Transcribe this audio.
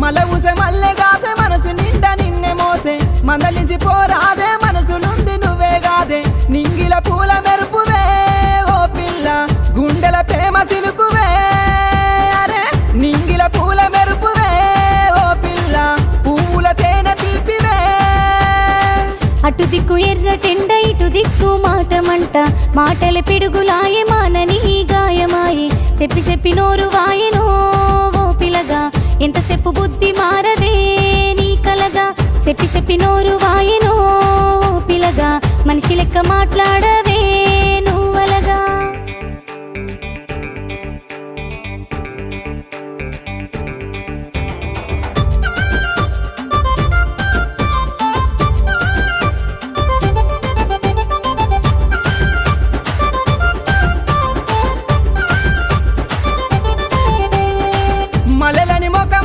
మల ఊసే మల్లె గాసే మనసు నిండా నిన్నే మోసే మందలించి పోరాదే మనసులుంది నువ్వే గాదే నింగిల పూల మెరుపువే ఓ పిల్ల గుండెల ప్రేమ సినుకువే అరే నింగిల పూల మెరుపువే ఓ పిల్ల పువ్వుల తేనె తీపివే అటు దిక్కు ఎర్ర టెండ ఇటు దిక్కు మాటమంట మాటల పిడుగులాయే మానని గాయమాయే చెప్పి చెప్పి నోరు వాయెనో ఓ పిలగా ఎంతసేపు బుద్ధి మారదే నీ కలగా చెప్పి చెప్పి నోరు వాయెనో ఓ పిలగా మనిషి లెక్క మాట్లాడవే